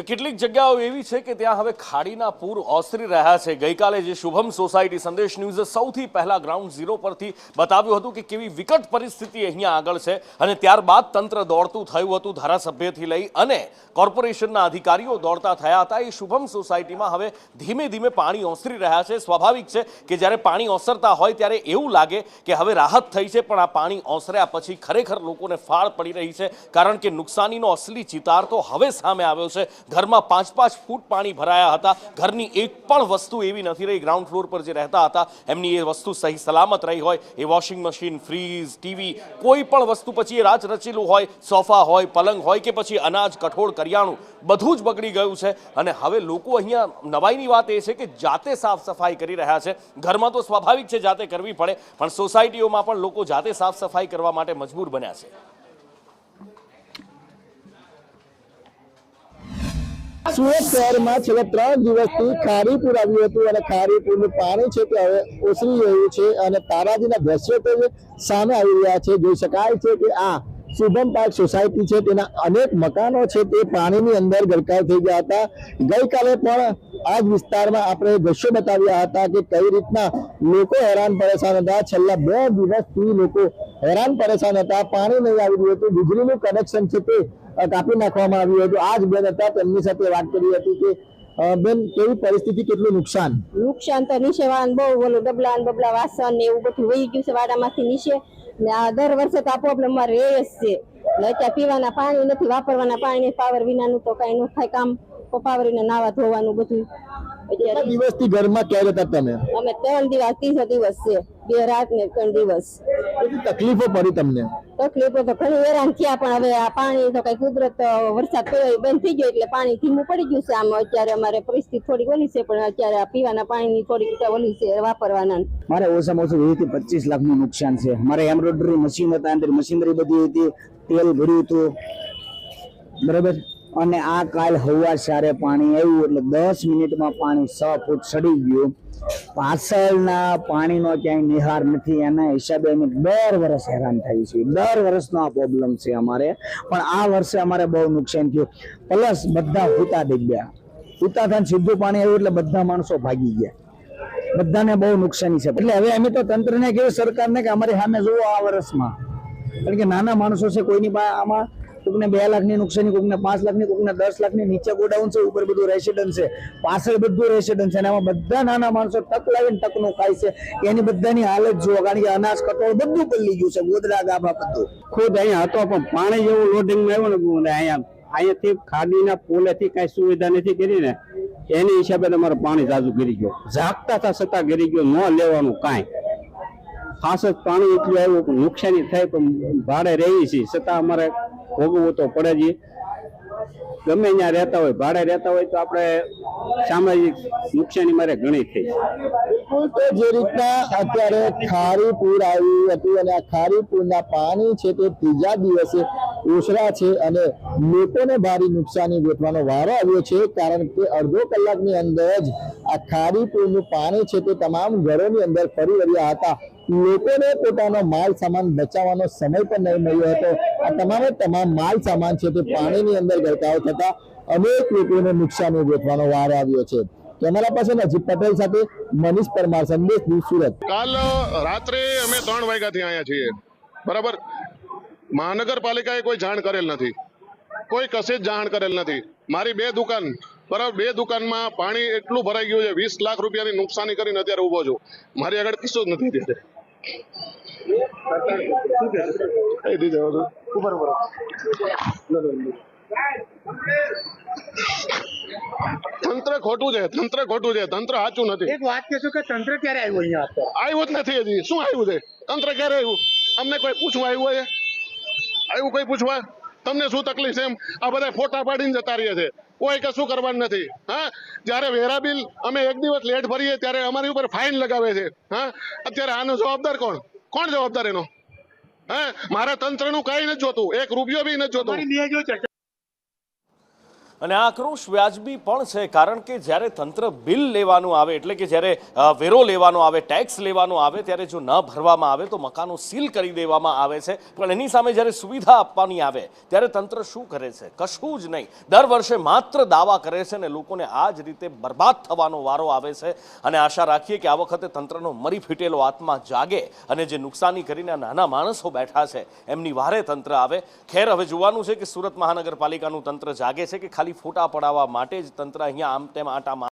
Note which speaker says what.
Speaker 1: કેટલીક જગ્યાઓ એવી છે કે ત્યાં હવે ખાડીના પૂર ઓસરી રહ્યા છે। ગઈકાલે જે શુભમ સોસાયટી સંદેશ ન્યૂઝે સૌથી પહેલા ગ્રાઉન્ડ ઝીરો પરથી બતાવ્યું હતું કે કેવી વિકટ પરિસ્થિતિ અહીંયા આગળ છે અને ત્યારબાદ તંત્ર દોડતું થયું હતું, ધારાસભ્યથી લઈ અને કોર્પોરેશનના અધિકારીઓ દોડતા થયા હતા। એ શુભમ સોસાયટીમાં હવે ધીમે ધીમે પાણી ઓસરી રહ્યા છે। સ્વાભાવિક છે કે જ્યારે પાણી ઓસરતા હોય ત્યારે એવું લાગે કે હવે રાહત થઈ છે, પણ આ પાણી ઓસર્યા પછી ખરેખર લોકોને ફાળ પડી રહી છે, કારણ કે નુકસાનીનો અસલી ચિતાર તો હવે સામે આવ્યો છે। ઘરમાં 5-5 ફૂટ પાણી ભરાયા હતા। ઘરની એક પણ વસ્તુ એવી નથી રહી, ગ્રાઉન્ડ ફ્લોર પર જે રહેતા હતા એમની એ વસ્તુ સહી સલામત રહી હોય, એ વોશિંગ મશીન, ફ્રીજ, ટીવી, કોઈ પણ વસ્તુ, પછી એ રાચ રચેલું હોય, સોફા હોય, પલંગ હોય કે પછી અનાજ, કઠોળ, કરિયાણું, બધું જ બગડી ગયું છે। અને હવે લોકો અહીંયા નવાઈની વાત એ છે કે જાતે સાફ સફાઈ કરી રહ્યા છે। ઘરમાં તો સ્વાભાવિક છે જાતે કરવી પડે, પણ સોસાયટીઓમાં પણ લોકો જાતે સાફ સફાઈ કરવા માટે મજબૂર બન્યા છે।
Speaker 2: સુરત શહેરમાં છેલ્લા 3 દિવસથી ખારીપુર આવ્યું હતું અને ખારીપુરનું પાણી છે તે હવે ઓસરી રહ્યું છે અને તારાજીના દ્રશ્યો તો સામે આવી રહ્યા છે। જોઈ શકાય છે કે આ શુભમ પાર્ક સોસાયટી છે, તેના અનેક મકાનો છે તે પાણીની અંદર ગરકાવ થઈ ગયા હતા। ગઈકાલે પણ આ જ વિસ્તારમાં આપણે દ્રશ્યો બતાવ્યા હતા કે કઈ રીતના લોકો હેરાન પરેશાન હતા। છેલ્લા 2 દિવસથી લોકો હેરાન પરેશાન હતા। પાણી નહીં આવી રહ્યું હતું, વીજળીનું કનેક્શન છે તે કાપી નાખવામાં આવ્યું હતું। આ જ બેન હતા, તેમની સાથે વાત કરી હતી કે બેન કેવી પરિસ્થિતિ, કેટલું નુકસાન
Speaker 3: તો નીચે વાળા બહુ ઓલું ડબલા ને બબલા વાસણ ને એવું બધું વહી ગયું છે વાડામાંથી નીચે ને આ દર વર્ષે તો આ પ્રોબ્લેમ માં રહે જ છે। અત્યારે પીવાના પાણી નથી, વાપરવાના પાણી, પાવર વિનાનું તો કઈ ન થાય કામ, પાવર વિના નાવા ધોવાનું બધું।
Speaker 2: કેટલા દિવસથી ઘરમાં ક્યાં હતા તમે?
Speaker 3: અમે 3 દિવસ, 30 દિવસ છે, 2 રાત ને 3 દિવસ।
Speaker 2: કેટલી તકલીફો પડી તમને?
Speaker 3: તકલીફો તો ઘણી હેરાન થયા, પણ હવે આ પાણી તો કઈ કુદરત વરસાદ થયો બંધ થઈ ગયો એટલે પાણી ધીમું પડી ગયું છે। આમ અત્યારે અમારે પરિસ્થિતિ થોડી ઓલી છે, પણ અત્યારે આ પીવાના પાણીની થોડીક ઓલી છે, વાપરવાના।
Speaker 4: મારે ઓછામાં ઓછું 20 થી 25 લાખનું નુકસાન છે। મારે એમ્બ્રોઇડરી મશીન હતા, અંદર મશીનરી બધી હતી, તેલ ભર્યું હતું, બરાબર। અને આ કાલ હવા સારે પાણી આવ્યું એટલે 10 મિનિટમાં પાણી 6 ફૂટ ચડી ગયું। પાછળના પાણીનો ક્યાંય નિહાર નથી, એના હિસાબે અમે દર વર્ષ હેરાન થઈ છીએ। દર વર્ષનો આ પ્રોબ્લેમ છે અમારે, પણ આ વર્ષે અમારે બહુ નુકસાન થયું। પ્લસ બધા હુતા થઈ ગયા, હુતા થઈને સીધું પાણી આવ્યું એટલે બધા માણસો ભાગી ગયા, બધાને બહુ નુકસાની છે। એટલે હવે અમે તો તંત્રને કહ્યું, સરકારને કે અમારી સામે જુઓ આ વર્ષમાં, કારણ કે નાના માણસો છે, કોઈની પાસે આમાં કોકને 2 લાખની નુકસાની, કોકને 5 લાખની, કોકને 10 લાખની। નીચે ગોડાઉન છે, ઉપર બધું રેસિડન્સ છે, પાછળ બધું રેસિડન્સ છે, અને આમાં બધા નાના માણસો તક લાવીને તકનું ખાય છે। એની બધાની હાલત જુઓ, કારણ કે અનાજ, કટોળ બધું પલળી ગયું છે, ગોદડા ગાભા બધું।
Speaker 5: ખુદ અહીંયા હતો, પણ પાણી જેવું લોડિંગ આવ્યું ને અહીંયાથી ખાડીના પોલેથી કઈ સુવિધા નથી કરી ને, એની હિસાબે તમારે પાણી જાજુ ગીરી ગયો, ઝાકતા હતા છતાં ગીરી ગયો, ન લેવાનું કાંઈ। ખાસ જ પાણી એટલું આવ્યું, નુકસાની થાય, પણ ભાડે રહી છે છતાં અમારે ભોગવવું તો પડે જ। ગમે ત્યાં રહેતા હોય, ભાડે રહેતા હોય તો આપણે સામાજિક નુકસાની મારે ઘણી થઈ।
Speaker 2: બિલકુલ, તો જે રીતના અત્યારે ખારીપુર આવ્યું હતું અને આ ખારીપુરના પાણી છે તે 3જા દિવસે ઓસરા છે અને લોકોને ભારે નુકસાની વેઠવાનો વારો આવ્યો છે, કારણ કે અડધો કલાકની અંદર જ આ ખારીપુરનું પાણી છે તે તમામ ઘરોની અંદર ફરી વળ્યા હતા। લોકોને પોતાનો માલ સામાન બચાવવાનો સમય પણ નહીં મળ્યો હતો। આ તમામ માલ સામાન છે તે પાણીની અંદર ગરકાવ થતા અનેક લોકોને નુકસાની વેઠવાનો વારો આવ્યો છે। કેમેરા પાસે નજીબ પટેલ સાથે મનીષ પરમાર, સંદેશ ન્યૂઝ, સુરત।
Speaker 6: કાલ રાત્રે અમે 3 વાગ્યાથી અહીંયા છીએ, બરાબર। મહાનગરપાલિકાએ કોઈ જાણ કરેલ નથી, કોઈ કશે જ જાણ કરેલ નથી। મારી 2 દુકાન, બરાબર, 2 દુકાનમાં પાણી એટલું ભરાઈ ગયું છે, 20 લાખ રૂપિયાની નુકસાની કરીને અત્યારે ઉભો છું। મારી આગળ કશું જ નથી અત્યારે। તંત્ર ખોટું છે, તંત્ર ખોટું છે, તંત્ર સાચું નથી।
Speaker 7: એક વાત કહેશો કે તંત્ર ક્યારે આવ્યું અહીંયા?
Speaker 6: આવ્યું જ નથી હજી। શું આવ્યું છે તંત્ર? ક્યારે આવ્યું? અમને કોઈ પૂછવા આવ્યું છે? આવ્યું કોઈ પૂછવા? તમને શું તકલીફ છે એમ આ બધા ફોટા પાડીને જતા રહે છે, કોઈ કશું કરવાનું નથી। હા, જ્યારે વેરા બિલ અમે 1 દિવસ લેટ ભરીએ ત્યારે અમારી ઉપર ફાઇન લગાવે છે। હા, અત્યારે આનો જવાબદાર કોણ? કોણ જવાબદાર એનો? હા, મારા તંત્રનું કઈ નથી જોતું, 1 રૂપિયો બી નથી જોતું।
Speaker 1: અને આ આક્રોશ વ્યાજબી પણ છે, કારણ કે જ્યારે તંત્ર બિલ લેવાનું આવે એટલે કે જ્યારે વેરો લેવાનો આવે, ટેક્સ લેવાનો આવે, ત્યારે જો ન ભરવામાં આવે તો મકાનો સીલ કરી દેવામાં આવે છે. પણ એની સામે જ્યારે સુવિધા આપવાની આવે ત્યારે તંત્ર શું કરે છે? કશું જ નહીં. દર વર્ષે માત્ર દાવા કરે છે અને લોકોને આ જ રીતે બરબાદ થવાનો વારો આવે છે. અને આશા રાખીએ કે આ વખતે તંત્રનો મરી ફીટેલો આત્મા જાગે અને જે નુકસાની કરીને નાના માણસો બેઠા છે એમની વારે તંત્ર આવે. ખેર, હવે જોવાનું છે કે સુરત મહાનગરપાલિકાનું તંત્ર જાગે છે કે ખાલી ફોટા પડાવવા માટે જ તંત્ર અહીંયા આમ તેમ આટા